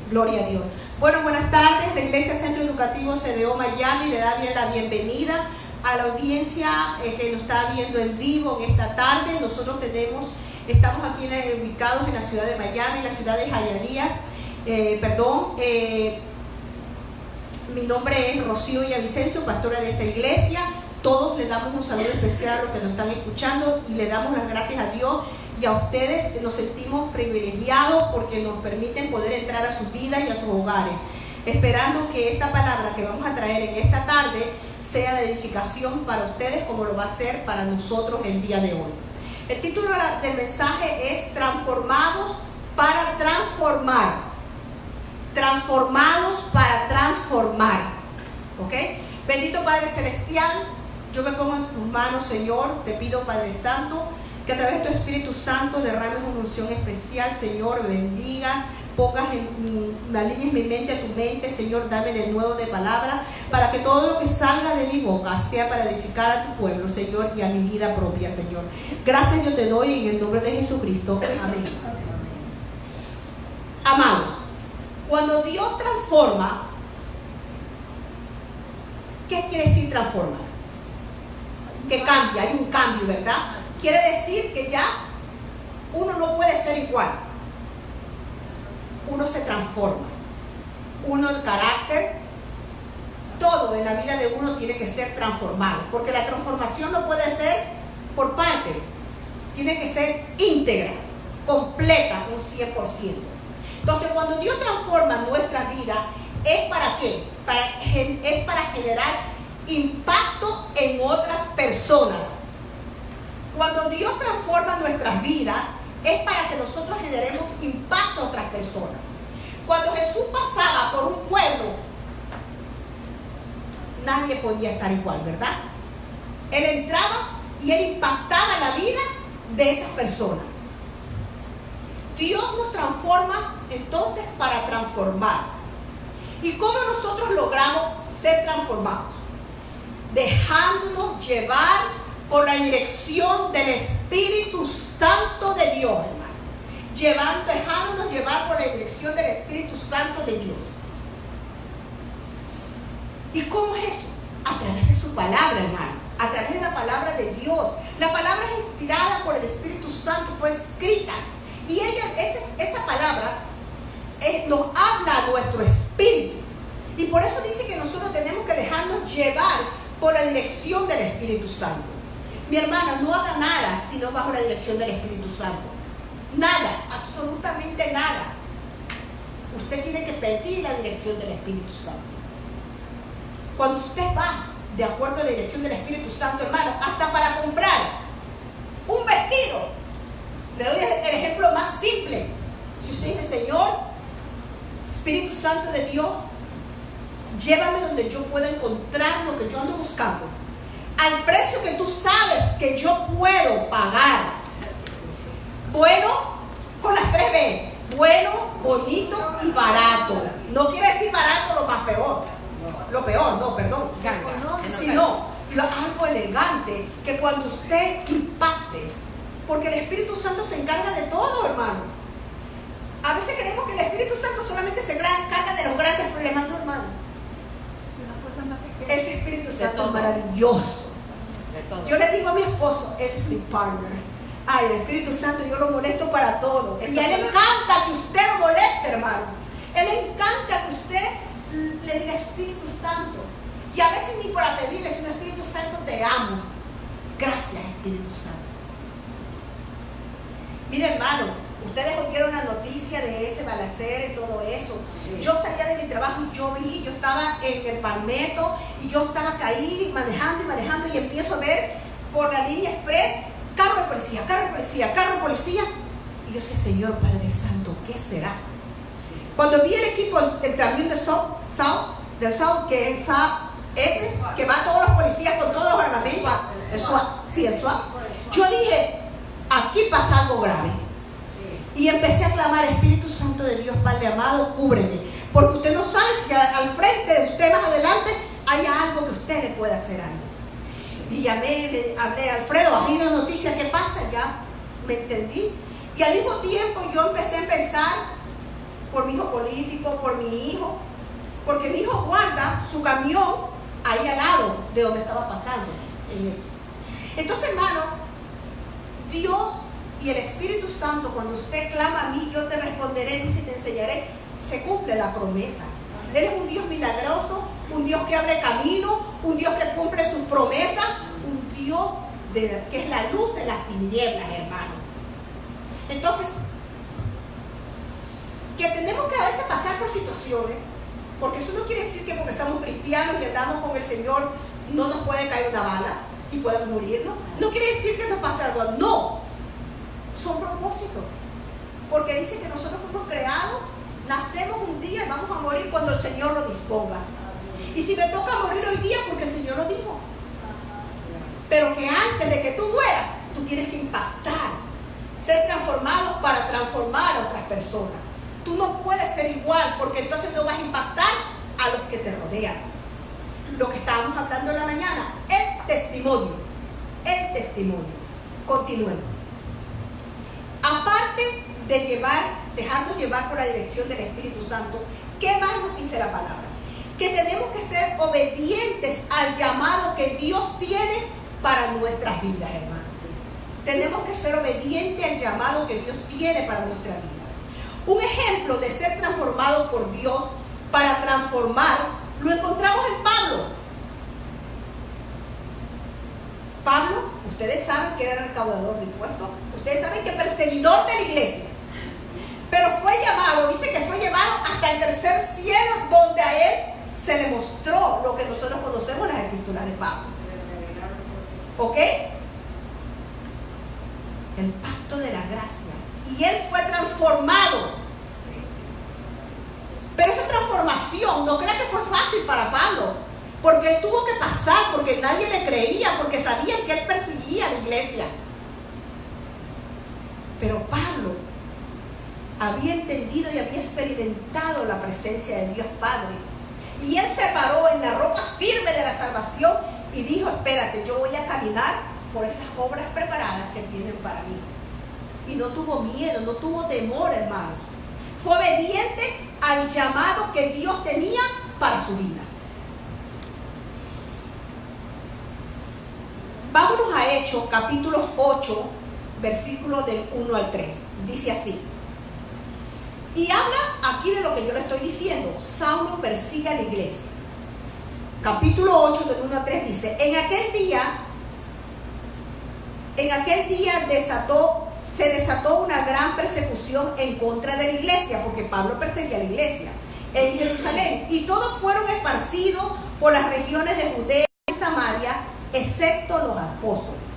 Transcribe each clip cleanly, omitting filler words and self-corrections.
Gloria a Dios. Bueno, buenas tardes. La Iglesia Centro Educativo CDO Miami le da la bienvenida a la audiencia que nos está viendo en vivo en esta tarde. Nosotros estamos aquí ubicados en la ciudad de Miami, en la ciudad de Hialeah. Mi nombre es Rocío Villavicencio, pastora de esta iglesia. Todos le damos un saludo especial a los que nos están escuchando y le damos las gracias a Dios y a ustedes. Nos sentimos privilegiados porque nos permiten poder entrar a sus vidas y a sus hogares, esperando que esta palabra que vamos a traer en esta tarde sea de edificación para ustedes como lo va a ser para nosotros el día de hoy. El título del mensaje es Transformados para transformar. Transformados para transformar. ¿Ok? Bendito Padre Celestial, yo me pongo en tus manos, Señor. Te pido, Padre Santo, que a través de tu Espíritu Santo derrames una unción especial, Señor. Bendiga, pongas alinees mi mente a tu mente, Señor. Dame de nuevo de palabra para que todo lo que salga de mi boca sea para edificar a tu pueblo, Señor, y a mi vida propia, Señor. Gracias yo te doy en el nombre de Jesucristo. Amén. Amados, cuando Dios transforma, ¿qué quiere decir transformar? Que cambia, hay un cambio, ¿verdad? Quiere decir que ya uno no puede ser igual. Uno se transforma. Uno, el carácter, todo en la vida de uno tiene que ser transformado. Porque la transformación no puede ser por parte. Tiene que ser íntegra, completa, un 100%. Entonces, cuando Dios transforma nuestra vida, ¿es para qué? Es para generar impacto en otras personas. Cuando Dios transforma nuestras vidas, es para que nosotros generemos impacto a otras personas. Cuando Jesús pasaba por un pueblo, nadie podía estar igual, ¿verdad? Él entraba y él impactaba la vida de esas personas. Dios nos transforma entonces para transformar. ¿Y cómo nosotros logramos ser transformados? Dejándonos llevar por la dirección del Espíritu Santo de Dios, hermano. Dejándonos llevar por la dirección del Espíritu Santo de Dios. ¿Y cómo es eso? A través de su palabra, hermano. A través de la palabra de Dios. La palabra es inspirada por el Espíritu Santo, fue escrita. Y esa palabra nos habla a nuestro espíritu. Y por eso dice que nosotros tenemos que dejarnos llevar por la dirección del Espíritu Santo. Mi hermana, no haga nada sino bajo la dirección del Espíritu Santo. Nada, absolutamente nada. Usted tiene que pedir la dirección del Espíritu Santo. Cuando usted va de acuerdo a la dirección del Espíritu Santo, hermano, hasta para comprar un vestido. Le doy el ejemplo más simple. Si usted dice, Señor, Espíritu Santo de Dios, llévame donde yo pueda encontrar lo que yo ando buscando, al precio que tú sabes que yo puedo pagar. Bueno, con las 3 B. Bueno, bonito y barato. No quiere decir barato lo más peor. Lo peor, no, perdón. Sino algo elegante que cuando usted impacte. Porque el Espíritu Santo se encarga de todo, hermano. A veces creemos que el Espíritu Santo solamente se encarga de los grandes problemas, no, hermano. Ese Espíritu Santo es maravilloso. Yo le digo a mi esposo, él es mi partner. Ay, el Espíritu Santo yo lo molesto para todo. Y a él le encanta que usted lo moleste, hermano. A él le encanta que usted le diga Espíritu Santo. Y a veces ni para pedirle, sino Espíritu Santo, te amo. Gracias, Espíritu Santo. Mire, hermano, ustedes oyeron la noticia de ese balacero y todo eso. Sí. Yo salía de mi trabajo y yo estaba en el Palmetto y yo estaba ahí manejando y empiezo a ver por la línea express carro de policía, carro de policía, carro de policía. Y yo decía, Señor Padre Santo, ¿qué será? Cuando vi el equipo, el camión de South, que es ese, que va a todos los policías con todos los armamentos, el SWAT, yo dije, aquí pasa algo grave. Y empecé a clamar, Espíritu Santo de Dios, Padre amado, cúbreme. Porque usted no sabe si al frente de usted, más adelante, hay algo que usted le puede hacer algo. Y llamé, le hablé a Alfredo, aquí la noticia, ¿qué pasa? Ya me entendí. Y al mismo tiempo yo empecé a pensar, por mi hijo político, por mi hijo, porque mi hijo guarda su camión ahí al lado de donde estaba pasando en eso. Entonces, hermano, Dios y el Espíritu Santo, cuando usted clama a mí, yo te responderé, dice, te enseñaré, se cumple la promesa. Él es un Dios milagroso, un Dios que abre camino, un Dios que cumple sus promesas, un Dios que es la luz en las tinieblas, hermano. Entonces, que tenemos que a veces pasar por situaciones, porque eso no quiere decir que porque somos cristianos y andamos con el Señor no nos puede caer una bala y podemos morirnos. No quiere decir que nos pase algo, no. Son propósitos, porque dice que nosotros fuimos creados, nacemos un día y vamos a morir cuando el Señor lo disponga. Y si me toca morir hoy día, porque el Señor lo dijo. Pero que antes de que tú mueras, tú tienes que impactar, ser transformado para transformar a otras personas. Tú no puedes ser igual, porque entonces no vas a impactar a los que te rodean. Lo que estábamos hablando en la mañana, el testimonio. El testimonio. Continuemos. Aparte de dejarnos llevar por la dirección del Espíritu Santo, ¿qué más nos dice la palabra? Que tenemos que ser obedientes al llamado que Dios tiene para nuestras vidas, hermano. Tenemos que ser obedientes al llamado que Dios tiene para nuestra vida. Un ejemplo de ser transformado por Dios para transformar lo encontramos en Pablo. Pablo, ustedes saben que era recaudador de impuestos, ustedes saben que perseguidor de la iglesia, pero fue llamado, dice que fue llevado hasta el tercer cielo, donde a él se le mostró lo que nosotros conocemos en las epístolas de Pablo. ¿Ok? El pacto de la gracia. Y él fue transformado. Pero esa transformación, no crea que fue fácil para Pablo, porque él tuvo que pasar, porque nadie le creía, porque sabían que él perseguía a la iglesia. Pero Pablo había entendido y había experimentado la presencia de Dios Padre. Y él se paró en la roca firme de la salvación y dijo, espérate, yo voy a caminar por esas obras preparadas que tienen para mí. Y no tuvo miedo, no tuvo temor, hermanos. Fue obediente al llamado que Dios tenía para su vida. Vámonos a Hechos, capítulos 8, versículos del 1 al 3. Dice así. Y habla aquí de lo que yo le estoy diciendo. Saulo persigue a la iglesia. Capítulo 8, del 1 al 3 dice, en aquel día se desató una gran persecución en contra de la iglesia, porque Pablo perseguía a la iglesia en Jerusalén, y todos fueron esparcidos por las regiones de Judea y Samaria, excepto los apóstoles.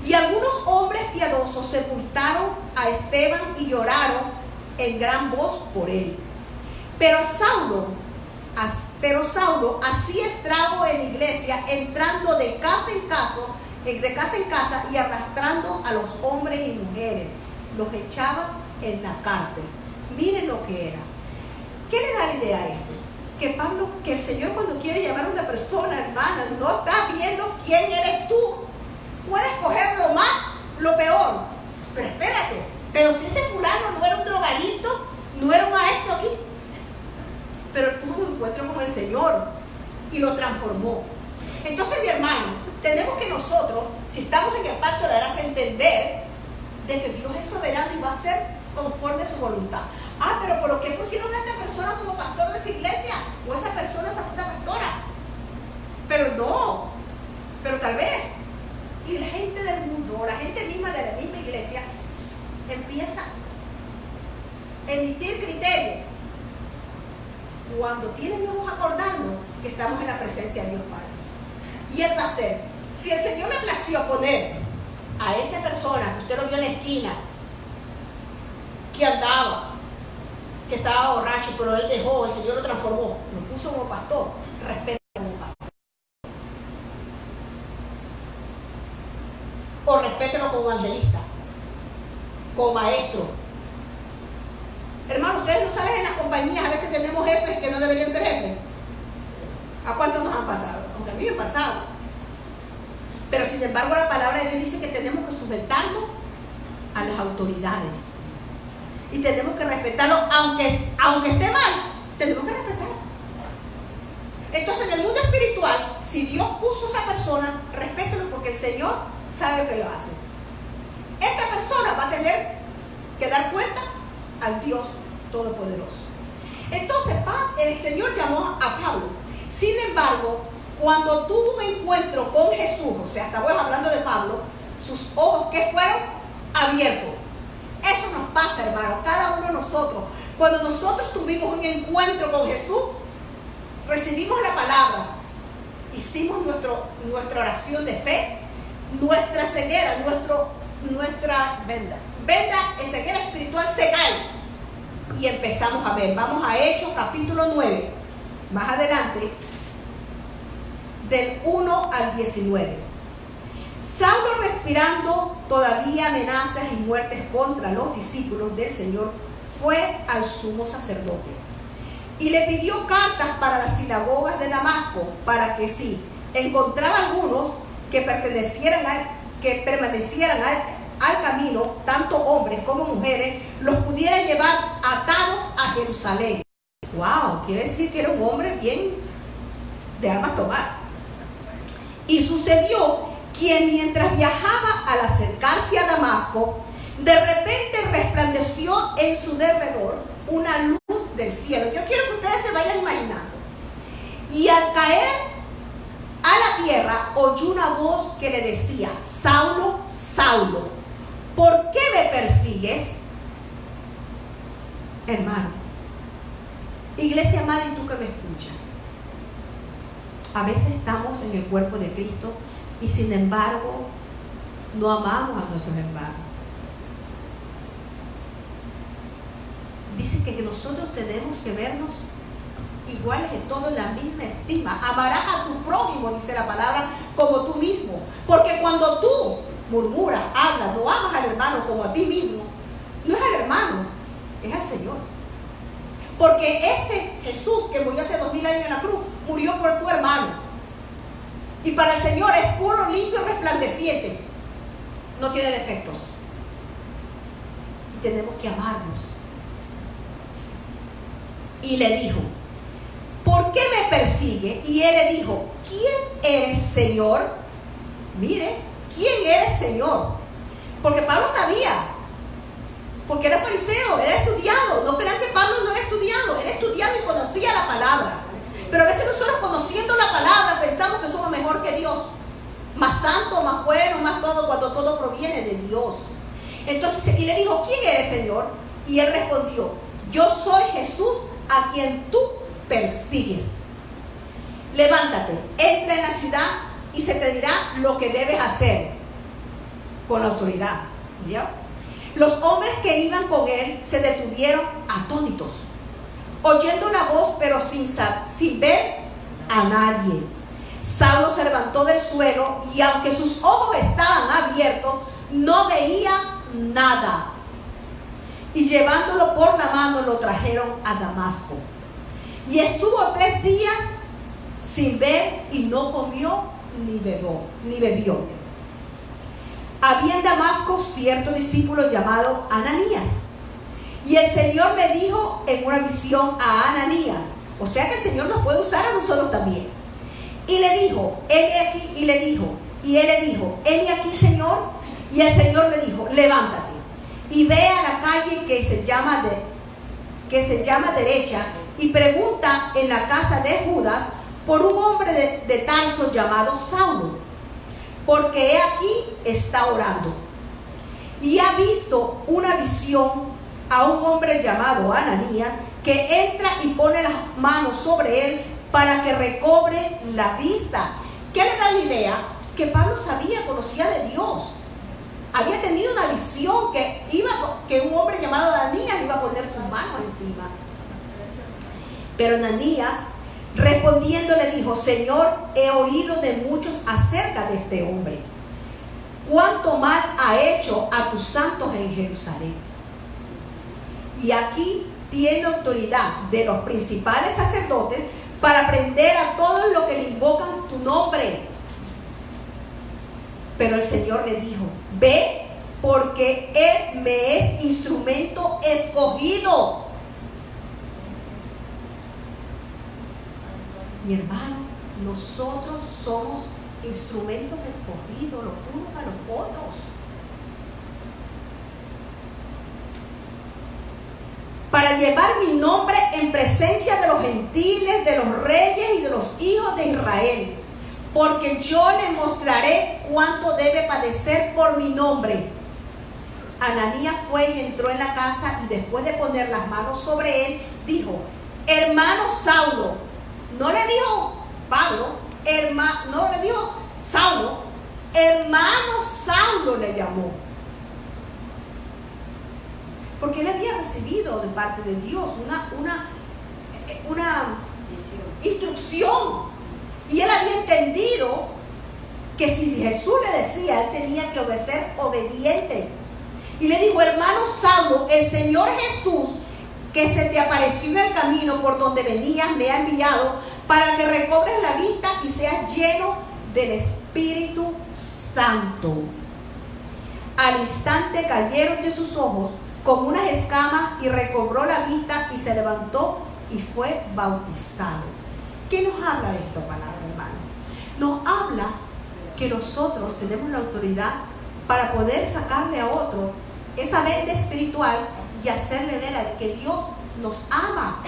Y algunos hombres piadosos sepultaron a Esteban y lloraron en gran voz por él. Pero Saulo hacía estrago en la iglesia, entrando de casa en casa y arrastrando a los hombres y mujeres. Los echaba en la cárcel. Miren lo que era. ¿Qué le da la idea a esto? Que el Señor, cuando quiere llamar a una persona, hermana, no está viendo quién eres tú. Puedes coger lo más, lo peor. Pero espérate, pero si este fulano no era un drogadicto, no era un maestro aquí, pero tuvo un encuentro con el Señor y lo transformó. Entonces, mi hermano, tenemos que nosotros, si estamos en el pacto de la gracia, entender de que Dios es soberano y va a ser conforme a su voluntad. Pero ¿por qué pusieron a esta persona como pastor de esa iglesia? O esa persona es una pastora. Pero no, pero tal vez. Y la gente del mundo, o la gente misma de la misma iglesia, empieza a emitir criterios. Cuando tienen, vamos acordando que estamos en la presencia de Dios Padre. Y Él va a hacer, si el Señor le plació poner a esa persona que usted lo vio en la esquina, que andaba, que estaba borracho, pero él dejó, el Señor lo transformó, lo puso como pastor, respeta como pastor. O respételo como evangelista, como maestro. Hermano, ustedes no saben, en las compañías a veces tenemos jefes que no deberían ser jefes. ¿A cuántos nos han pasado? Aunque a mí me ha pasado. Pero sin embargo la palabra de Dios dice que tenemos que sujetarnos a las autoridades. y tenemos que respetarlo, aunque esté mal, tenemos que respetarlo. Entonces, en el mundo espiritual, si Dios puso a esa persona, respételo, porque el Señor sabe que lo hace. Esa persona va a tener que dar cuenta al Dios Todopoderoso. Entonces, el Señor llamó a Pablo. Sin embargo, cuando tuvo un encuentro con Jesús, o sea, estamos hablando de Pablo, sus ojos, ¿qué fueron? Abiertos. Eso nos pasa, hermano, cada uno de nosotros. Cuando nosotros tuvimos un encuentro con Jesús, recibimos la palabra, hicimos nuestra oración de fe, nuestra ceguera, nuestra venda ceguera espiritual se cae y empezamos a ver. Vamos a Hechos capítulo 9, más adelante, del 1 al 19. Saulo, respirando todavía amenazas y muertes contra los discípulos del Señor, fue al sumo sacerdote y le pidió cartas para las sinagogas de Damasco, para que si encontraba algunos que permanecieran al camino, tanto hombres como mujeres, los pudiera llevar atados a Jerusalén. Wow, quiere decir que era un hombre bien de armas tomar. Y sucedió que mientras viajaba, al acercarse a Damasco, de repente resplandeció en su derredor una luz del cielo. Yo quiero que ustedes se vayan imaginando. Y al caer a la tierra, oyó una voz que le decía: Saulo, Saulo, ¿por qué me persigues? Hermano, iglesia amada, y tú que me escuchas, a veces estamos en el cuerpo de Cristo y sin embargo no amamos a nuestros hermanos. Dice que nosotros tenemos que vernos iguales en todo, en la misma estima. Amarás a tu prójimo, dice la palabra, como tú mismo. Porque cuando tú murmuras, hablas, no amas al hermano como a ti mismo, no es al hermano, es al Señor. Porque ese Jesús que murió hace 2000 años en la cruz, murió por tu hermano. Y para el Señor es puro, limpio, resplandeciente. No tiene defectos. Y tenemos que amarnos. Y le dijo: ¿por qué me persigue? Y él le dijo: ¿quién eres, Señor? Mire, ¿quién eres, Señor? Porque Pablo sabía, porque era fariseo, era estudiado. No crean que Pablo no era estudiado, era estudiado y conocía la palabra. Pero a veces nosotros, conociendo la palabra, pensamos que somos mejor que Dios, más santo, más bueno, más todo, cuando todo proviene de Dios. Entonces, y le dijo: ¿quién eres, Señor? Y él respondió: yo soy Jesús, a quien tú persigues. Levántate, entra en la ciudad y se te dirá lo que debes hacer, con la autoridad. ¿Vio? Los hombres que iban con él se detuvieron atónitos, oyendo la voz, pero sin ver a nadie. Saulo se levantó del suelo y aunque sus ojos estaban abiertos, no veía nada. Y llevándolo por la mano, lo trajeron a Damasco. Y estuvo 3 días sin ver, y no comió ni bebió. Había en Damasco cierto discípulo llamado Ananías. Y el Señor le dijo en una visión a Ananías, o sea que el Señor nos puede usar a nosotros también. Y le dijo, heme aquí, y él le dijo, heme aquí, Señor. Y el Señor le dijo: levántate y ve a la calle que se llama derecha, y pregunta en la casa de Judas por un hombre de Tarso llamado Saulo, porque he aquí está orando. Y ha visto una visión a un hombre llamado Ananías, que entra y pone las manos sobre él para que recobre la vista. ¿Qué le da la idea? Que Pablo conocía de Dios. Había tenido una visión que un hombre llamado Ananías iba a poner sus manos encima. Pero Ananías, respondiendo, le dijo: Señor, he oído de muchos acerca de este hombre, cuánto mal ha hecho a tus santos en Jerusalén. Y aquí tiene autoridad de los principales sacerdotes para prender a todos los que le invocan tu nombre. Pero el Señor le dijo: ve porque Él me es instrumento escogido. Mi hermano, nosotros somos instrumentos escogidos los unos a los otros. Para llevar mi nombre en presencia de los gentiles, de los reyes y de los hijos de Israel. Porque yo le mostraré cuánto debe padecer por mi nombre. Ananías fue y entró en la casa, y después de poner las manos sobre él, dijo: hermano Saulo. No le dijo Pablo, no le dijo Saulo, hermano Saulo le llamó. Porque él había recibido de parte de Dios una instrucción. Y él había entendido que si Jesús le decía, él tenía que ser obediente. Y le dijo: hermano Saulo, el Señor Jesús, que se te apareció en el camino por donde venías, me ha enviado para que recobres la vista y seas lleno del Espíritu Santo. Al instante cayeron de sus ojos como unas escamas y recobró la vista y se levantó y fue bautizado. ¿Qué nos habla de esta palabra, hermano? Nos habla que nosotros tenemos la autoridad para poder sacarle a otro esa venda espiritual y hacerle ver que Dios nos ama,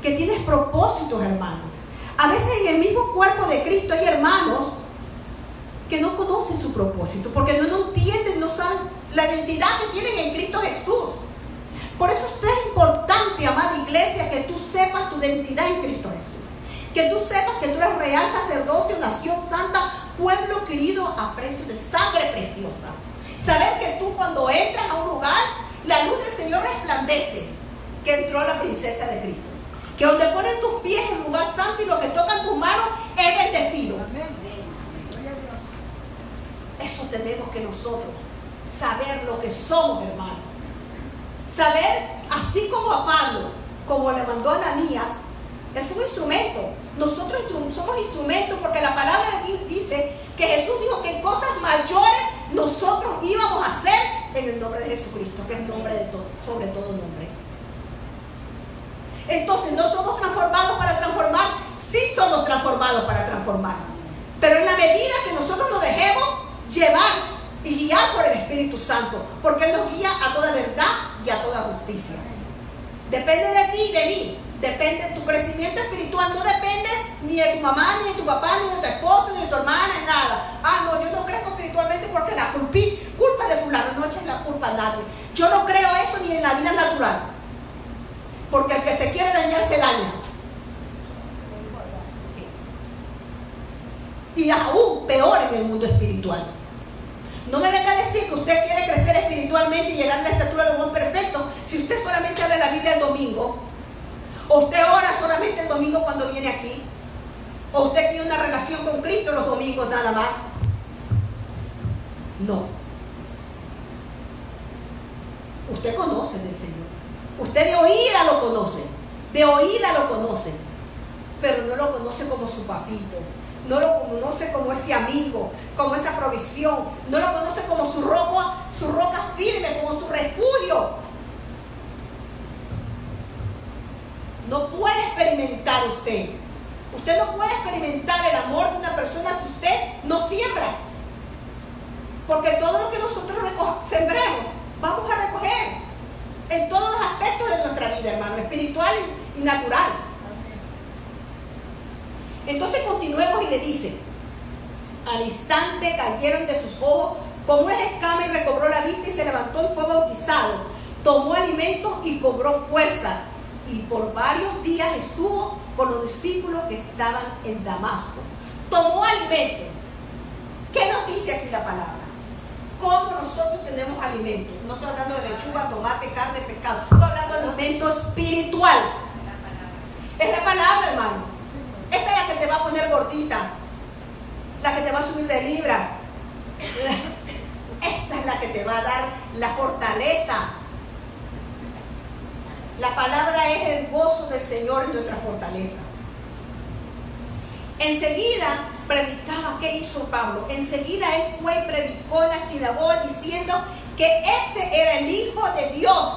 que tienes propósitos, hermano. A veces en el mismo cuerpo de Cristo hay hermanos que no conocen su propósito, porque no entienden, no saben la identidad que tienen en Cristo Jesús. Por eso es importante, amada iglesia, que tú sepas tu identidad en Cristo Jesús. Que tú sepas que tú eres real sacerdocio, nación santa, pueblo querido a precio de sangre preciosa. Saber que tú cuando entras a un lugar, la luz del Señor resplandece, que entró la princesa de Cristo. Que donde ponen tus pies en lugar santo y lo que tocan tus manos es bendecido. Eso tenemos que nosotros saber lo que somos, hermano. Saber, así como a Pablo, como le mandó a Ananías, él fue un instrumento. Nosotros somos instrumentos, porque la palabra dice que Jesús dijo que cosas mayores nosotros íbamos a hacer en el nombre de Jesucristo, que es nombre de todo, sobre todo nombre. Entonces, ¿no somos transformados para transformar? Sí somos transformados para transformar. Pero en la medida que nosotros nos dejemos llevar y guiar por el Espíritu Santo, porque Él nos guía a toda verdad y a toda justicia. Depende de ti y de mí. Depende de tu crecimiento espiritual. No depende ni de tu mamá, ni de tu papá, ni de tu esposa, ni de tu hermana, ni nada. Ah, no, yo no crezco espiritualmente porque la culpa de fulano. No eches la culpa a nadie. Yo no creo eso ni en la vida natural, porque el que se quiere dañar se daña. Y aún peor en el mundo espiritual. No me venga a decir que usted quiere crecer espiritualmente y llegar a la estatura del hombre perfecto si usted solamente habla la Biblia el domingo, o usted ora solamente el domingo cuando viene aquí, o usted tiene una relación con Cristo los domingos nada más. No. Usted conoce del Señor. Usted de oída lo conoce. De oída lo conoce. Pero no lo conoce como su papito. No lo conoce como ese amigo, como esa provisión. No lo conoce como su roca firme, como su refugio. No puede experimentar usted. Usted no puede experimentar el amor de una persona si usted no siembra. Porque todo lo que nosotros sembremos, vamos a recoger en todos los aspectos de nuestra vida, hermano, espiritual y natural. Entonces continuemos y le dice: al instante cayeron de sus ojos como unas escamas y recobró la vista y se levantó y fue bautizado. Tomó alimento y cobró fuerza. Y por varios días estuvo con los discípulos que estaban en Damasco. Tomó alimento. ¿Qué nos dice aquí la palabra? ¿Cómo nosotros tenemos alimento? No estoy hablando de lechuga, tomate, carne, pescado. Estoy hablando de alimento espiritual. Es la palabra, hermano. Esa es la que te va a poner gordita, la que te va a subir de libras. Esa es la que te va a dar la fortaleza. La palabra es el gozo del Señor en nuestra fortaleza. Enseguida predicaba, ¿qué hizo Pablo? Enseguida él fue y predicó en la sinagoga diciendo que ese era el Hijo de Dios.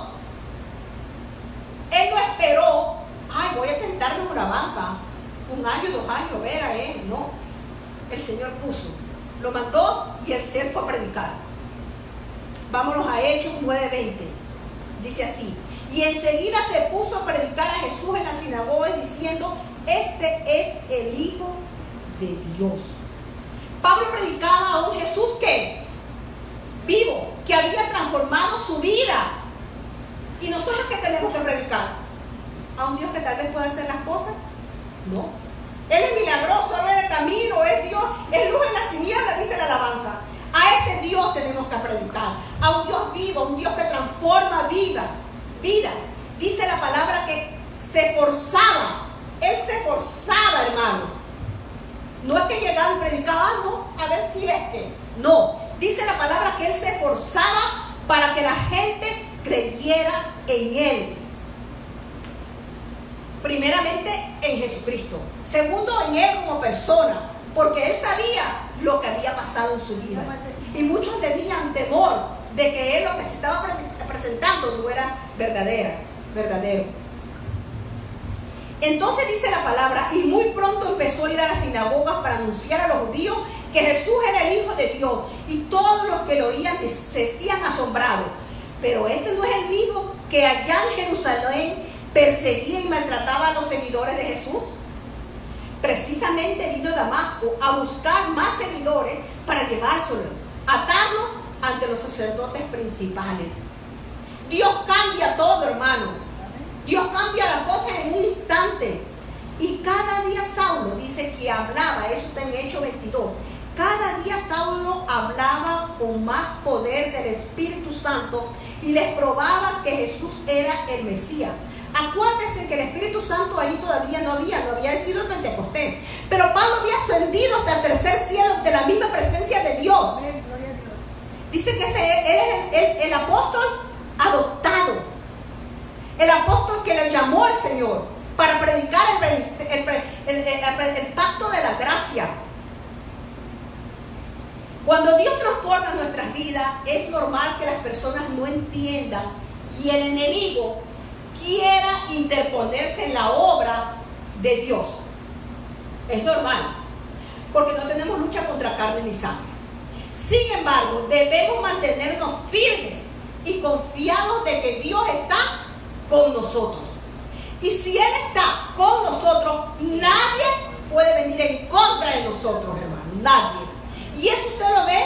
Él no esperó, ay, voy a sentarme en una banca, 1 año, 2 años, ver a él. No, el Señor lo mandó y el ser fue a predicar. Vámonos a Hechos 9:20. Dice así: y enseguida se puso a predicar a Jesús en la sinagoga diciendo, este es el Hijo de Dios. Pablo predicaba a un Jesús que vivo, que había transformado su vida. ¿Y nosotros qué tenemos que predicar? ¿A un Dios que tal vez pueda hacer las cosas? No. Él es milagroso, Él es el camino, es Dios, es luz en las tinieblas, dice la alabanza. A ese Dios tenemos que predicar, a un Dios vivo, un Dios que transforma vidas. Dice la palabra que se forzaba, Él se forzaba, hermanos. No es que llegaba y predicaba, no, a ver si no, dice la palabra que Él se forzaba para que la gente creyera en Él. Primeramente en Jesucristo, segundo en Él como persona, porque Él sabía lo que había pasado en su vida. Y muchos tenían temor de que Él, lo que se estaba presentando, no era verdadero. Entonces dice la palabra, y muy pronto empezó a ir a las sinagogas para anunciar a los judíos que Jesús era el Hijo de Dios, y todos los que lo oían se decían asombrados. Pero ese no es el mismo que allá en Jerusalén perseguía y maltrataba a los seguidores de Jesús. Precisamente vino a Damasco a buscar más seguidores para llevárselos, atarlos ante los sacerdotes principales. Dios cambia todo, hermano. Dios cambia las cosas en un instante. Y cada día Saulo dice que hablaba, eso está en Hechos 22. Cada día Saulo hablaba con más poder del Espíritu Santo y les probaba que Jesús era el Mesías. Acuérdense que el Espíritu Santo ahí todavía no había sido el Pentecostés. Pero Pablo había ascendido hasta el tercer cielo de la misma presencia de Dios. Dice que él es el apóstol adoptado. El apóstol que le llamó el Señor para predicar el pacto de la gracia. Cuando Dios transforma nuestras vidas, es normal que las personas no entiendan y el enemigo quiera interponerse en la obra de Dios. Es normal, porque no tenemos lucha contra carne ni sangre. Sin embargo, debemos mantenernos firmes y confiados de que Dios está con nosotros. Y si Él está con nosotros, nadie puede venir en contra de nosotros, hermanos. Nadie. Y eso usted lo ve,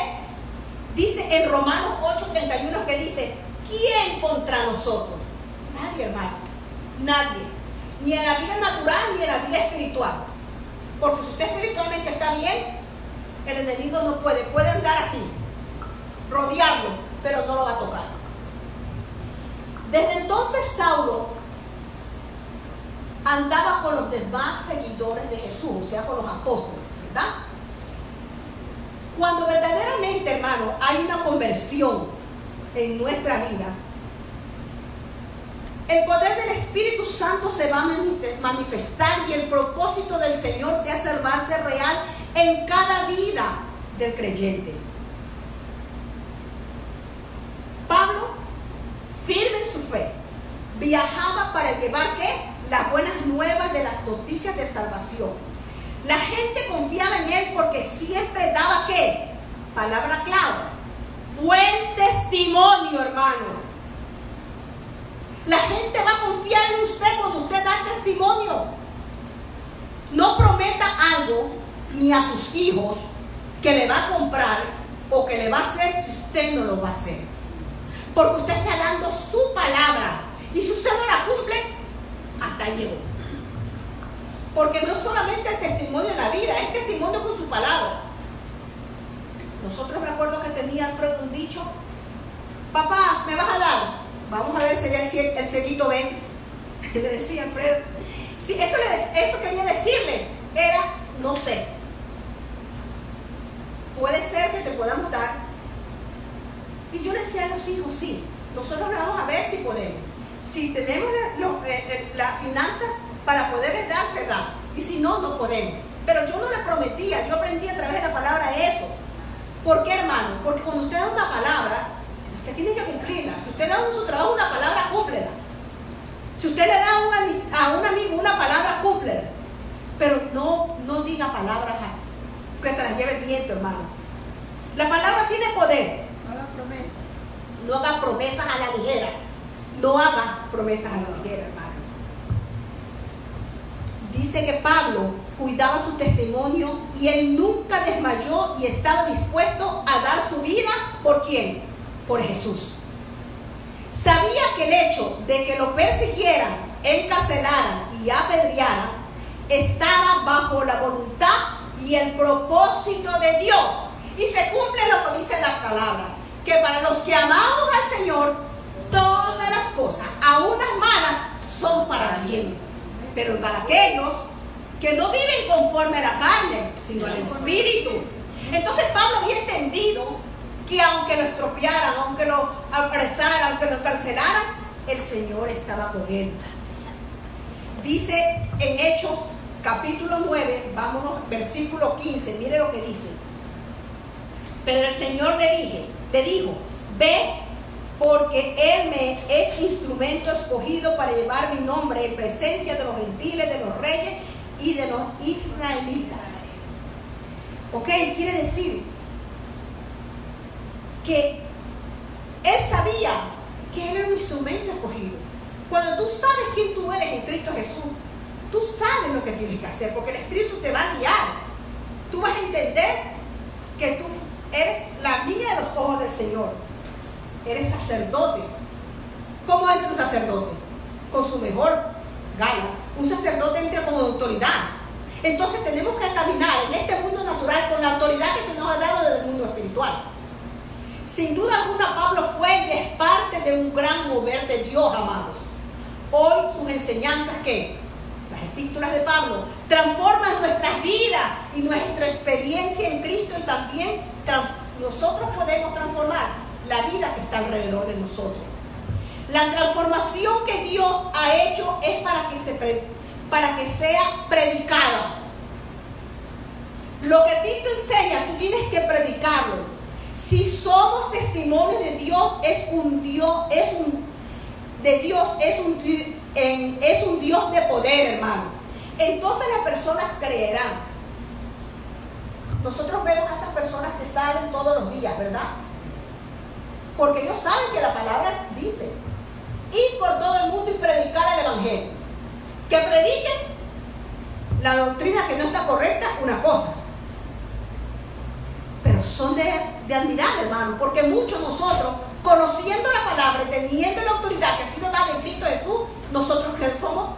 dice en Romanos 8:31, que dice, ¿quién contra nosotros? Nadie, hermano. Nadie. Ni en la vida natural, ni en la vida espiritual. Porque si usted espiritualmente está bien, el enemigo no puede andar así, rodearlo, pero no lo va a tocar. Desde entonces Saulo andaba con los demás seguidores de Jesús, o sea, con los apóstoles, ¿verdad? Cuando verdaderamente, hermano, hay una conversión en nuestra vida, el poder del Espíritu Santo se va a manifestar y el propósito del Señor va a ser real en cada vida del creyente. Pablo, firme en su fe, viajaba para llevar ¿qué? Las buenas nuevas de las noticias de salvación. La gente confiaba en él porque siempre daba ¿qué? Palabra clave. Buen testimonio, hermano. La gente va a confiar en usted cuando usted da testimonio. No prometa algo ni a sus hijos que le va a comprar o que le va a hacer si usted no lo va a hacer. Porque usted está dando su palabra. Y si usted no la cumple, hasta ahí llegó. Porque no solamente el testimonio en la vida, es testimonio con su palabra. Nosotros me acuerdo que tenía Alfredo un dicho: papá, ¿me vas a dar? Vamos a ver si el cieguito ven. Le decía Alfredo. Sí, eso quería decirle. Era, no sé. Puede ser que te podamos dar. Y yo le decía a los hijos, sí, nosotros vamos a ver si podemos. Si tenemos las finanzas para poderles dar, se da. Y si no, no podemos. Pero yo no le prometía, yo aprendí a través de la palabra eso. ¿Por qué, hermano? Porque cuando usted da una palabra, usted tiene que cumplirla. Si usted da en su trabajo una palabra, cúmplela. Si usted le da a un amigo una palabra, cúmplela. Pero no diga palabras que se las lleve el viento, hermano. La palabra tiene poder. No haga promesas a la ligera. No haga promesas a la ligera, hermano. Dice que Pablo cuidaba su testimonio y él nunca desmayó y estaba dispuesto a dar su vida. ¿Por quién? Por Jesús. Sabía que el hecho de que lo persiguieran, encarcelaran y apedrearan estaba bajo la voluntad y el propósito de Dios. Y se cumple lo que dice la palabra, que para los que amamos al Señor, todas las cosas, aun las malas, son para bien. Pero para aquellos que no viven conforme a la carne, sino al Espíritu. Entonces Pablo había entendido que aunque lo estropearan, aunque lo apresaran, aunque lo encarcelaran, el Señor estaba con él. Dice en Hechos capítulo 9, vámonos, versículo 15, mire lo que dice. Pero el Señor le dijo, ve, porque Él me es instrumento escogido para llevar mi nombre en presencia de los gentiles, de los reyes y de los israelitas. Ok, quiere decir que Él sabía que Él era un instrumento escogido. Cuando tú sabes quién tú eres en Cristo Jesús, tú sabes lo que tienes que hacer, porque el Espíritu te va a guiar. Tú vas a entender que tú eres la niña de los ojos del Señor. Eres sacerdote. ¿Cómo entra un sacerdote? Con su mejor gala. Un sacerdote entra con autoridad. Entonces tenemos que caminar en este mundo natural con la autoridad que se nos ha dado desde el mundo espiritual. Sin duda alguna, Pablo fue y es parte de un gran mover de Dios, amados. Hoy sus enseñanzas, ¿qué? Las epístolas de Pablo transforman nuestras vidas y nuestra experiencia en Cristo, y también nosotros podemos transformar la vida que está alrededor de nosotros. La transformación que Dios ha hecho es para que sea predicada. Lo que a ti te enseña, tú tienes que predicarlo. Si somos testimonios de Dios, es un Dios de poder, hermano. Entonces las personas creerán. Nosotros vemos a esas personas que salen todos los días, ¿verdad? Porque ellos saben que la palabra dice: ir por todo el mundo y predicar el evangelio. Que prediquen la doctrina que no está correcta, una cosa. Pero son de admirar, hermano, porque muchos nosotros, conociendo la palabra y teniendo la autoridad que ha sido dada en Cristo Jesús, nosotros que somos,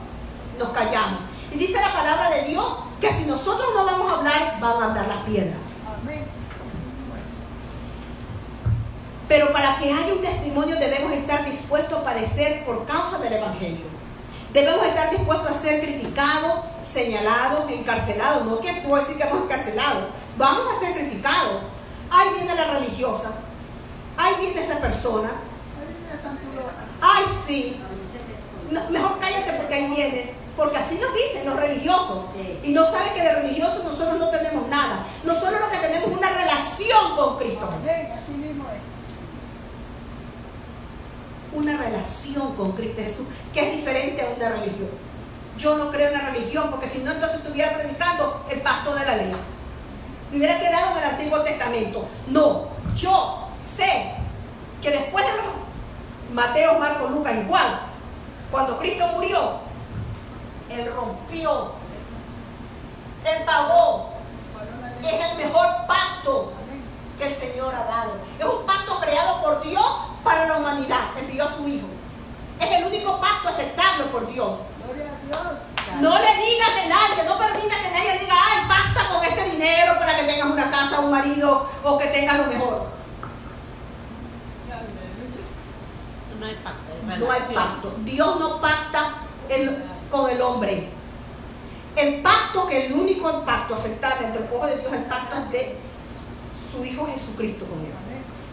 nos callamos. Y dice la palabra de Dios que si nosotros no vamos a hablar, van a hablar las piedras. Amén. Pero para que haya un testimonio debemos estar dispuestos a padecer por causa del evangelio. Debemos estar dispuestos a ser criticados, señalados, encarcelados. No que puedo decir que hemos encarcelado. Vamos a ser criticados. Ahí viene la religiosa. Ahí viene esa persona. Ay, sí. No, mejor cállate porque ahí viene. Porque así lo dicen los religiosos. Y no saben que de religiosos nosotros no tenemos nada. Nosotros lo que tenemos es una relación con Cristo Jesús. Una relación con Cristo Jesús, que es diferente a una religión. Yo no creo en la religión, porque si no, entonces estuviera predicando el pacto de la ley. Me hubiera quedado en el Antiguo Testamento. No, yo sé que después de los Mateo, Marcos, Lucas y Juan, cuando Cristo murió, Él rompió, Él pagó. Es el mejor pacto que el Señor ha dado. Es un pacto creado por Dios para la humanidad. Envió a su Hijo. Es el único pacto aceptable por Dios. Gloria a Dios. No le digas a nadie, no permita que nadie diga: ay, pacta con este dinero para que tengas una casa, un marido o que tengas lo mejor. No hay pacto. No hay pacto. Dios no pacta con el hombre. El pacto, que el único pacto aceptable entre el pueblo de Dios, el pacto es de su Hijo Jesucristo con él.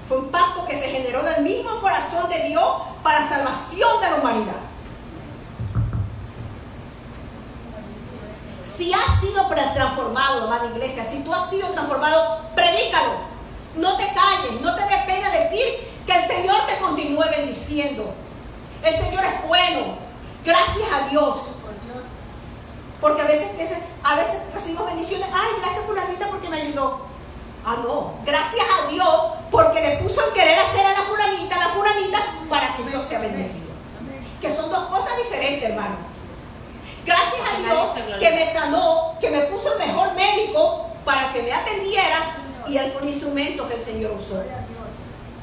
Fue un pacto que se generó del mismo corazón de Dios para salvación de la humanidad. Si ha sido transformado, amada iglesia, si tú has sido transformado, predícalo. No te calles, no te dé pena decir que el Señor te continúe bendiciendo. El Señor es bueno. Gracias a Dios. Porque a veces recibimos bendiciones. Ay, gracias fulanita porque me ayudó. Ah, no. Gracias a Dios porque le puso el querer hacer a la fulanita, para que yo sea bendecido. Que son dos cosas diferentes, hermano. Gracias a Dios que me sanó, que me puso el mejor médico para que me atendiera, y él fue un instrumento que el Señor usó.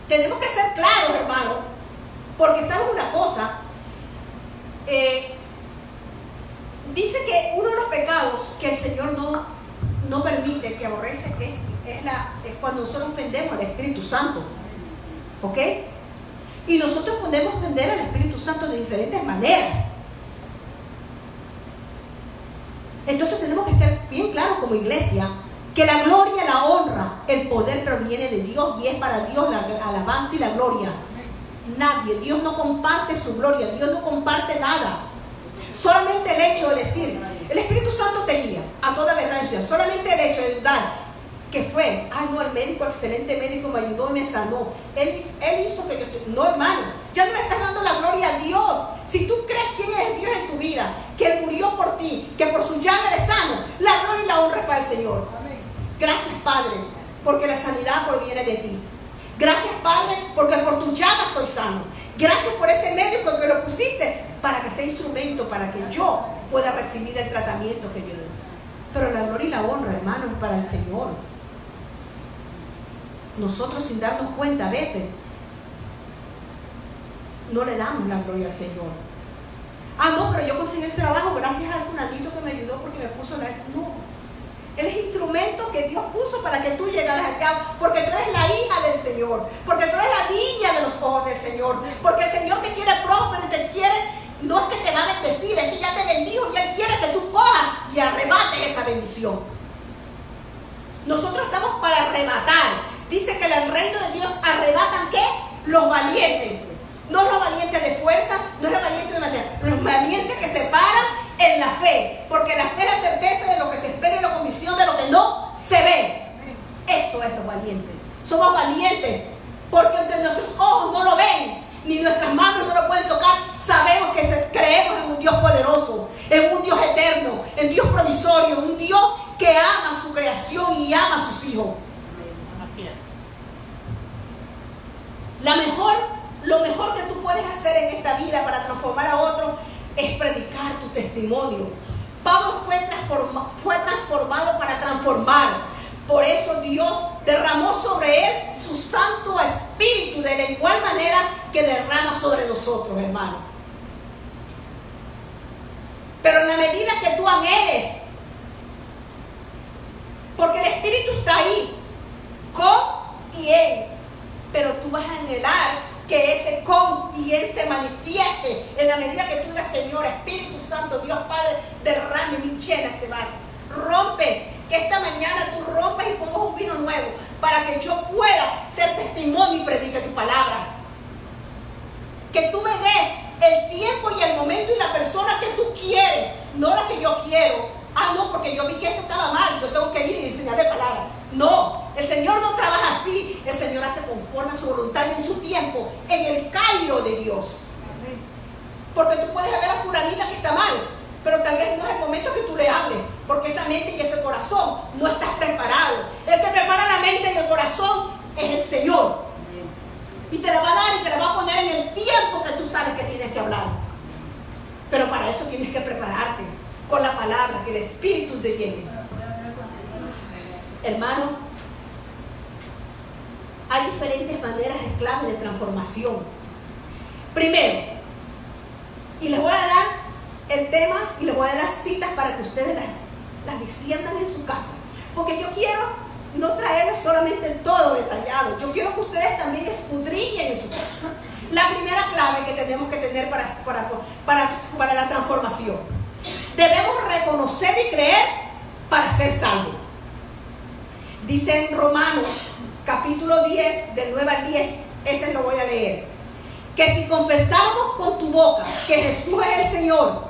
Tenemos que ser claros, hermano, porque sabes una cosa, dice que uno de los pecados que el Señor no permite, que aborrece, es cuando nosotros ofendemos al Espíritu Santo. ¿Ok? Y nosotros podemos ofender al Espíritu Santo de diferentes maneras. Entonces tenemos que estar bien claros como iglesia que la gloria, la honra, el poder proviene de Dios y es para Dios la alabanza y la gloria. Nadie, Dios no comparte su gloria, Dios no comparte nada. Solamente el hecho de decir, el Espíritu Santo te guía a toda verdad de Dios. Solamente el hecho de dudar que fue, ay no, el médico, excelente médico, me ayudó y me sanó. Él hizo que yo esté. No, hermano, ya no le estás dando la gloria a Dios. Si tú crees quién es Dios en tu vida, que Él murió por ti, que por su llaga eres sano, la gloria y la honra es para el Señor. Gracias, Padre, porque la sanidad proviene de ti. Gracias, Padre, porque por tu llaga soy sano. Gracias por ese médico que lo pusiste para que sea instrumento, para que yo pueda recibir el tratamiento que yo doy. Pero la gloria y la honra, hermano, es para el Señor. Nosotros, sin darnos cuenta, a veces no le damos la gloria al Señor. Ah, no, pero yo conseguí el trabajo gracias al fulanito que me ayudó porque me puso la... No. Él es instrumento que Dios puso para que tú llegaras allá, porque tú eres la hija del Señor, porque tú eres la niña de los ojos del Señor, porque el Señor te quiere próspero y te quiere, no es que te va a bendecir, es que ya te bendijo y Él quiere que tú cojas y arrebates esa bendición. Nosotros estamos para arrebatar. Dice que el reino de Dios arrebatan ¿qué? Los valientes. No los valientes de fuerza, no los valientes de materia, los valientes que se paran en la fe, porque la fe es la certeza de lo que se espera y la convicción de lo que no se ve. Eso es los valientes. Somos valientes porque aunque nuestros ojos no lo ven, ni nuestras manos no lo pueden tocar, sabemos que creemos en un Dios poderoso, en un Dios eterno, en Dios provisorio, un Dios que ama su creación y ama a sus hijos. Así es. Lo mejor que tú puedes hacer en esta vida para transformar a otros es predicar tu testimonio. Pablo fue transformado para transformar. Por eso Dios derramó sobre él su Santo Espíritu de la igual manera que derrama sobre nosotros, hermano. Pero en la medida que tú anheles, porque el Espíritu está ahí, con y en, pero tú vas a anhelar que ese con y Él se manifieste en la medida que tú digas, Señor, Espíritu Santo, Dios Padre, derrame mi llena este vaso. Rompe, que esta mañana tú rompas y pongas un vino nuevo para que yo pueda ser testimonio y predique tu palabra. Que tú me des el tiempo y el momento y la persona que tú quieres, no la que yo quiero. Ah, no, porque yo vi que eso estaba mal, yo tengo que ir y enseñarle palabra. No, el Señor no trabaja así. El Señor hace conforme a su voluntad y en su tiempo, en el cairo de Dios. Porque tú puedes ver a fulanita que está mal, pero tal vez no es el momento que tú le hables, porque esa mente y ese corazón no estás preparado. El que prepara la mente y el corazón es el Señor. Y te la va a dar y te la va a poner en el tiempo que tú sabes que tienes que hablar. Pero para eso tienes que prepararte con la palabra, que el Espíritu te llegue. Hermano, hay diferentes maneras claves de transformación. Primero, y les voy a dar el tema y les voy a dar las citas para que ustedes las disciernan en su casa, porque yo quiero no traerles solamente todo detallado, yo quiero que ustedes también escudriñen en su casa. La primera clave que tenemos que tener para la transformación: debemos reconocer y creer para ser salvos. Dice en Romanos capítulo 10, del 9 al 10, ese lo voy a leer, que si confesáramos con tu boca que Jesús es el Señor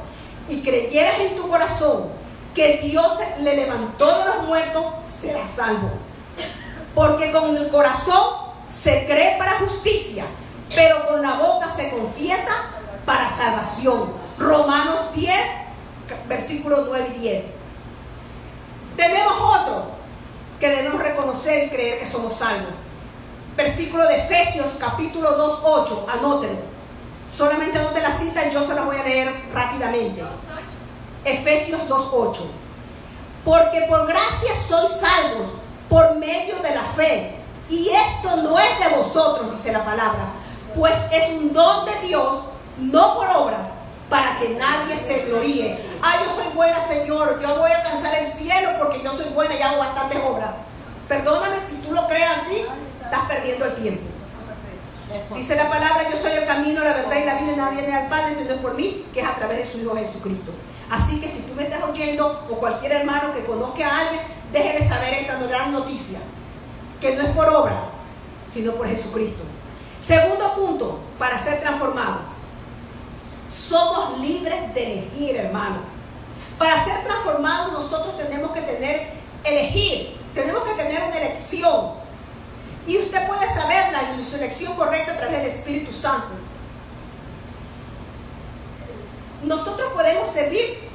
y creyeras en tu corazón que Dios le levantó de los muertos, será salvo. Porque con el corazón se cree para justicia, pero con la boca se confiesa para salvación. Romanos 10, versículos 9 y 10. Tenemos otro que debemos reconocer y creer que somos salvos. Versículo de Efesios, capítulo 2, 8. Anótenlo. Solamente anoten la cita y yo se la voy a leer rápidamente. Efesios 2, 8. Porque por gracia sois salvos por medio de la fe. Y esto no es de vosotros, dice la palabra, pues es un don de Dios, no por obras, para que nadie se gloríe. Yo soy buena, Señor, yo voy a alcanzar el cielo porque yo soy buena y hago bastantes obras. Perdóname, si tú lo crees así, estás perdiendo el tiempo. Dice la palabra, yo soy el camino, la verdad y la vida, y nada viene al Padre sino por mí, que es a través de su Hijo Jesucristo. Así que si tú me estás oyendo, o cualquier hermano que conozca a alguien, déjele saber esa gran noticia, que no es por obra, sino por Jesucristo. Segundo punto, para ser transformado, somos libres de elegir, hermano. Para ser transformados nosotros tenemos que elegir, tenemos que tener una elección. Y usted puede saber su elección correcta a través del Espíritu Santo. Nosotros podemos servir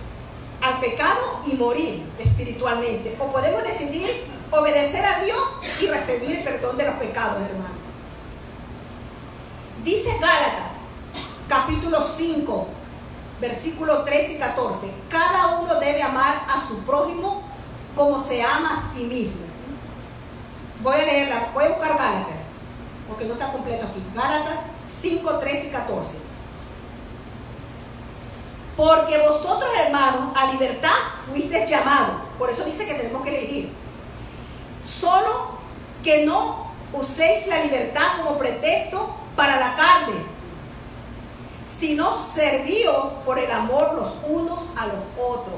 al pecado y morir espiritualmente, o podemos decidir obedecer a Dios y recibir el perdón de los pecados, hermano. Dice Gálatas, capítulo 5, versículos 13 y 14. Cada uno debe amar a su prójimo como se ama a sí mismo. Voy a leerla, voy a buscar Gálatas, porque no está completo aquí. Gálatas 5, 13 y 14. Porque vosotros, hermanos, a libertad fuisteis llamados. Por eso dice que tenemos que elegir. Solo que no uséis la libertad como pretexto para la carne, sino servíos por el amor los unos a los otros.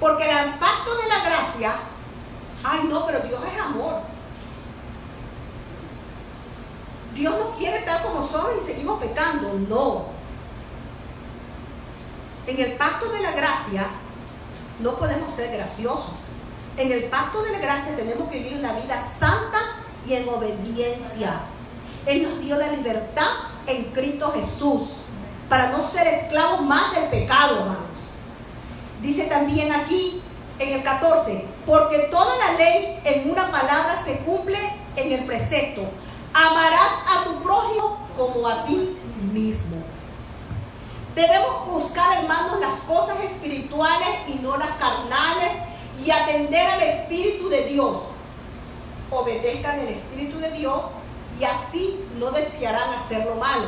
Porque el pacto de la gracia, no, pero Dios es amor. Dios no quiere tal como somos y seguimos pecando. No. En el pacto de la gracia no podemos ser graciosos. En el pacto de la gracia tenemos que vivir una vida santa y en obediencia. Él nos dio la libertad en Cristo Jesús para no ser esclavos más del pecado, hermanos. Dice también aquí en el 14, porque toda la ley en una palabra se cumple en el precepto: amarás a tu prójimo como a ti mismo. Debemos buscar, hermanos, las cosas espirituales y no las carnales, y atender al Espíritu de Dios. Obedezcan el Espíritu de Dios y así no desearán hacer lo malo,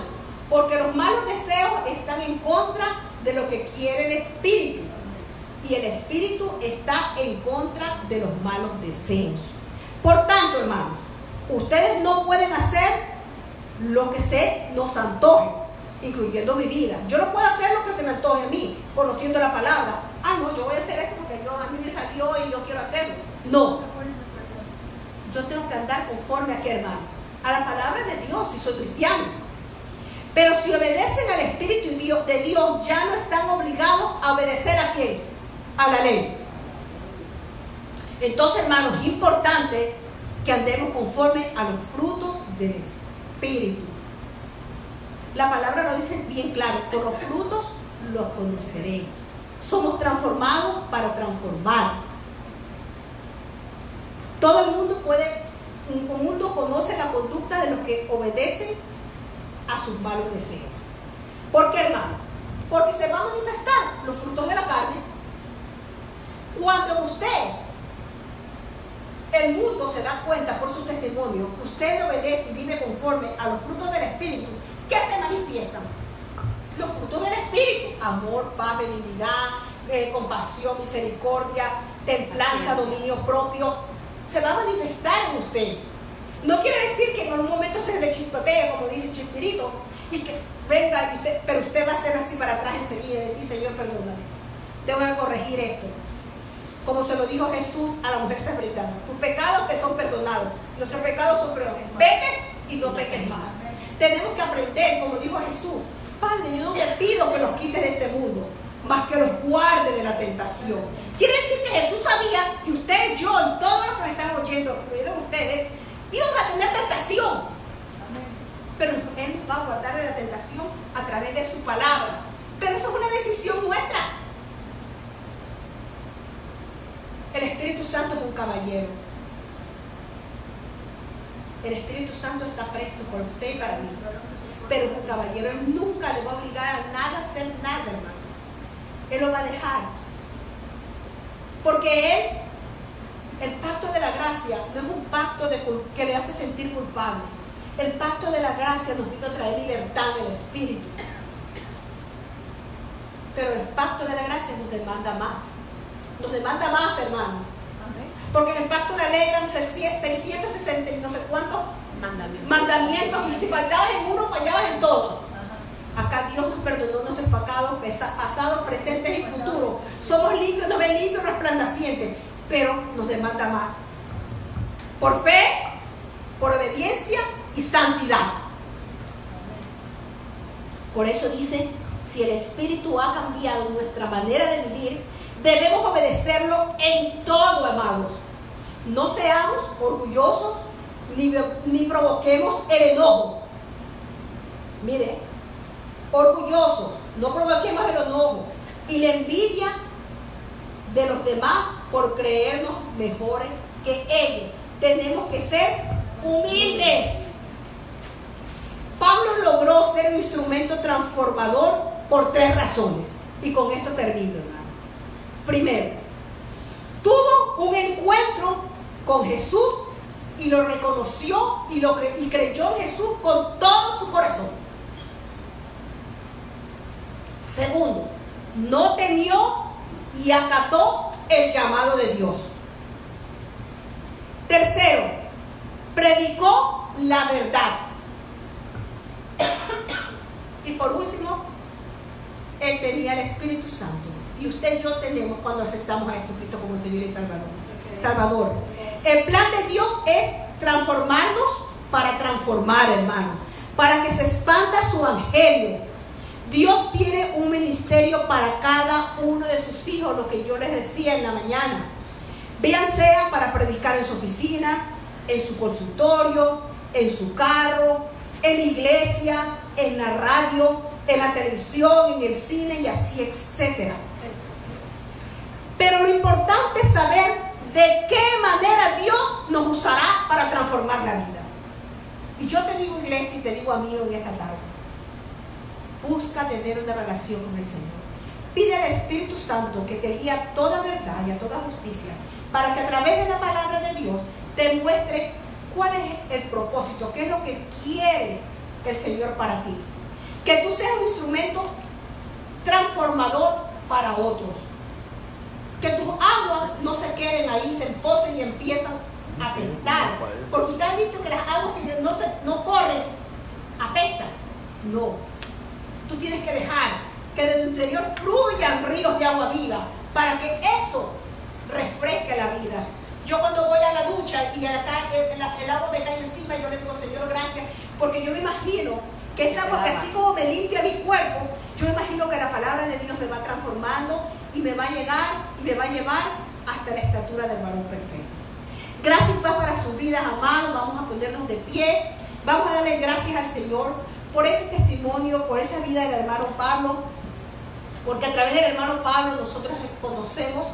porque los malos deseos están en contra de lo que quiere el Espíritu, y el Espíritu está en contra de los malos deseos. Por tanto, hermanos, ustedes no pueden hacer lo que se nos antoje, incluyendo mi vida. Yo no puedo hacer lo que se me antoje a mí, conociendo la palabra. No, yo voy a hacer esto porque a mí me salió y yo quiero hacerlo. No. Yo tengo que andar conforme a qué, hermano, a la palabra de Dios, si soy cristiano. Pero si obedecen al Espíritu de Dios, ya no están obligados a obedecer a quién, a la ley. Entonces, hermanos, es importante que andemos conforme a los frutos del Espíritu. La palabra lo dice bien claro: por los frutos los conoceré. Somos transformados para transformar. Todo el mundo conoce la conducta de los que obedecen a sus malos deseos. ¿Por qué, hermano? Porque se va a manifestar los frutos de la carne. Cuando el mundo se da cuenta por su testimonio que usted obedece y vive conforme a los frutos del Espíritu, ¿qué se manifiestan? Los frutos del Espíritu: amor, paz, benignidad, compasión, misericordia, templanza, dominio propio. Se va a manifestar en usted. No quiere decir que en algún momento se le chispotee, como dice Chispirito, y que venga, pero usted va a ser así para atrás enseguida y decir: Señor, perdóname, tengo que corregir esto. Como se lo dijo Jesús a la mujer samaritana: tus pecados te son perdonados, nuestros pecados son perdonados. Vete y no peques más. Tenemos que aprender, como dijo Jesús: Padre, yo no te pido que los quites de este mundo, más que los guarde de la tentación. Quiere decir que Jesús sabía que usted, yo y todos los que me están oyendo, incluidos ustedes, íbamos a tener tentación. Pero Él nos va a guardar de la tentación a través de su palabra. Pero eso es una decisión nuestra. El Espíritu Santo es un caballero. El Espíritu Santo está presto por usted y para mí. Pero es un caballero. Él nunca le va a obligar a nada a hacer nada, hermano. Él lo va a dejar. Porque Él, el pacto de la gracia, no es un pacto que le hace sentir culpable. El pacto de la gracia nos vino a traer libertad en el Espíritu. Pero el pacto de la gracia nos demanda más. Nos demanda más, hermano. Porque en el pacto de la ley eran 660 y no sé cuántos mandamientos. Y si fallabas en uno, fallabas en todo. Acá Dios nos perdonó nuestros pecados pasados, presentes y futuros. Somos limpios, nos ven limpios, resplandecientes. Pero nos demanda más. Por fe, por obediencia y santidad. Por eso dice, si el Espíritu ha cambiado nuestra manera de vivir, debemos obedecerlo en todo, amados. No seamos orgullosos ni provoquemos el enojo. Mire, orgullosos, no provoquemos el enojo y la envidia de los demás por creernos mejores que ellos. Tenemos que ser humildes. Pablo logró ser un instrumento transformador por 3 razones. Y con esto termino, hermano. Primero, tuvo un encuentro con Jesús y lo reconoció y creyó en Jesús con todo su corazón. Segundo, no temió y acató el llamado de Dios. Tercero, predicó la verdad. Y por último, él tenía el Espíritu Santo. Y usted y yo tenemos cuando aceptamos a Jesucristo como Señor y Salvador. El plan de Dios es transformarnos para transformar, hermanos. Para que se expanda su evangelio. Dios tiene un ministerio para cada uno de sus hijos, lo que yo les decía en la mañana. Bien sea para predicar en su oficina, en su consultorio, en su carro, en la iglesia, en la radio, en la televisión, en el cine y así, etcétera. Pero lo importante es saber de qué manera Dios nos usará para transformar la vida. Y yo te digo, iglesia, y te digo, amigo, en esta tarde, busca tener una relación con el Señor. Pide al Espíritu Santo que te guíe a toda verdad y a toda justicia, para que a través de la palabra de Dios te muestre cuál es el propósito, qué es lo que quiere el Señor para ti. Que tú seas un instrumento transformador para otros. Que tus aguas no se queden ahí, se emposen y empiezan a apestar. Porque ustedes han visto que las aguas que no corren, apestan. No. Tú tienes que dejar que de tu interior fluyan ríos de agua viva para que eso refresque la vida. Yo cuando voy a la ducha y el agua me cae encima, yo le digo, Señor, gracias, porque yo me imagino que esa agua que así como me limpia mi cuerpo, yo imagino que la palabra de Dios me va transformando y me va a llegar y me va a llevar hasta la estatura del varón perfecto. Gracias, pues, para sus vidas, amados. Vamos a ponernos de pie. Vamos a darle gracias al Señor por ese testimonio, por esa vida del hermano Pablo, porque a través del hermano Pablo nosotros conocemos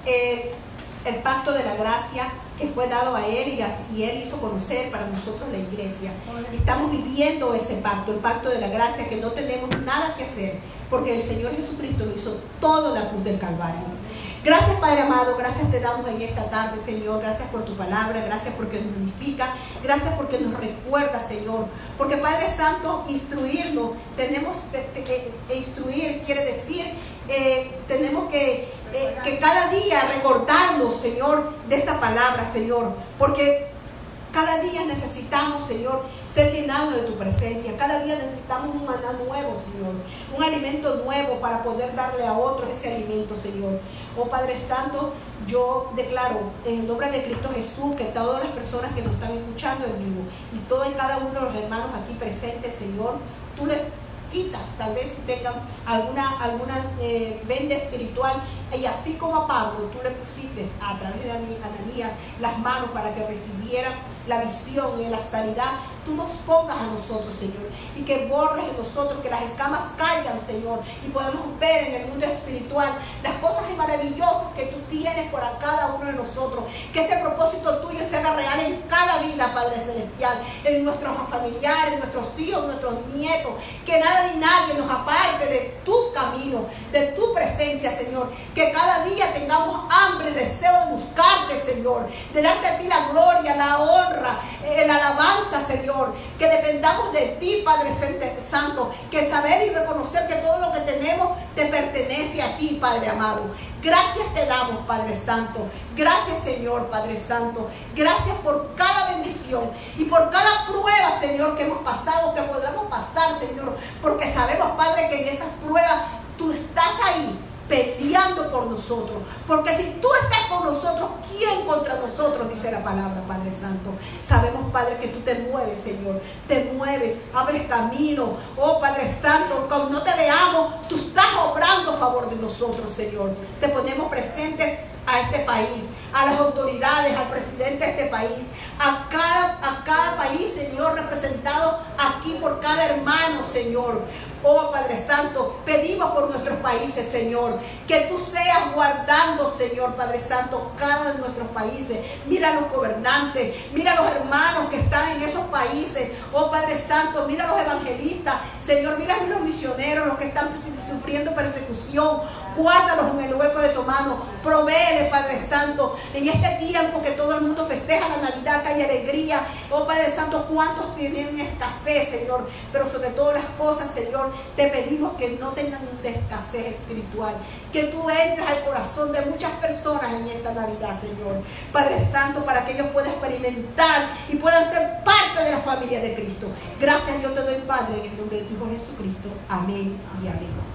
el pacto de la gracia que fue dado a él y él hizo conocer para nosotros la iglesia. Y estamos viviendo ese pacto, el pacto de la gracia, que no tenemos nada que hacer, porque el Señor Jesucristo lo hizo todo en la cruz del Calvario. Gracias, Padre amado, gracias te damos en esta tarde, Señor. Gracias por tu palabra, gracias porque nos unifica, gracias porque nos recuerda, Señor. Porque, Padre Santo, instruirnos, tenemos que instruir, quiere decir, tenemos que cada día recordarnos, Señor, de esa palabra, Señor. Porque cada día necesitamos, Señor, ser llenados de tu presencia. Cada día necesitamos un maná nuevo, Señor. Un alimento nuevo para poder darle a otros ese alimento, Señor. Oh Padre Santo, yo declaro en el nombre de Cristo Jesús que todas las personas que nos están escuchando en vivo y todo y cada uno de los hermanos aquí presentes, Señor, tú les quitas, tal vez si tengan alguna venda espiritual, y así como a Pablo tú le pusiste a través de Ananías las manos para que recibiera la visión y la sanidad, tú nos pongas a nosotros, Señor, y que borres en nosotros, que las escamas caigan, Señor, y podamos ver en el mundo espiritual las cosas maravillosas que tú tienes por cada uno de nosotros, que ese propósito tuyo se haga real en cada vida, Padre Celestial, en nuestros familiares, nuestros hijos, nuestros nietos, que nada ni nadie nos aparte de tus caminos, de tu presencia, Señor, que cada día tengamos hambre y deseo de buscarte, Señor, de darte a ti la gloria, la honra, la alabanza, Señor, que dependamos de ti, Padre Santo, que saber y reconocer que todo lo que tenemos te pertenece a ti, Padre amado. Gracias te damos, Padre Santo. Gracias, Señor, Padre Santo. Gracias por cada bendición y por cada prueba, Señor, que hemos pasado, que podamos pasar, Señor, porque sabemos, Padre, que en esas pruebas tú estás ahí peleando por nosotros, porque si tú estás con nosotros, ¿quién contra nosotros? Dice la palabra, Padre Santo. Sabemos, Padre, que tú te mueves, Señor, te mueves, abres camino, oh Padre Santo, cuando no te veamos, tú estás obrando a favor de nosotros, Señor. Te ponemos presente a este país, a las autoridades, al presidente de este país, a cada país, Señor, representado aquí por cada hermano, Señor. Oh Padre Santo, pedimos por nuestros países, Señor, que tú seas guardando, Señor, Padre Santo, cada de nuestros países. Mira a los gobernantes, mira a los hermanos que están en esos países, oh Padre Santo, mira a los evangelistas, Señor, mira a los misioneros, los que están sufriendo persecución. Guárdalos en el hueco de tu mano, provéele, Padre Santo, en este tiempo que todo el mundo festeja la Navidad, que hay alegría, oh Padre Santo, cuántos tienen escasez, Señor, pero sobre todas las cosas, Señor, te pedimos que no tengan de escasez espiritual, que tú entres al corazón de muchas personas en esta Navidad, Señor, Padre Santo, para que ellos puedan experimentar y puedan ser parte de la familia de Cristo. Gracias, yo te doy, Padre, en el nombre de tu Hijo Jesucristo. Amén y amén.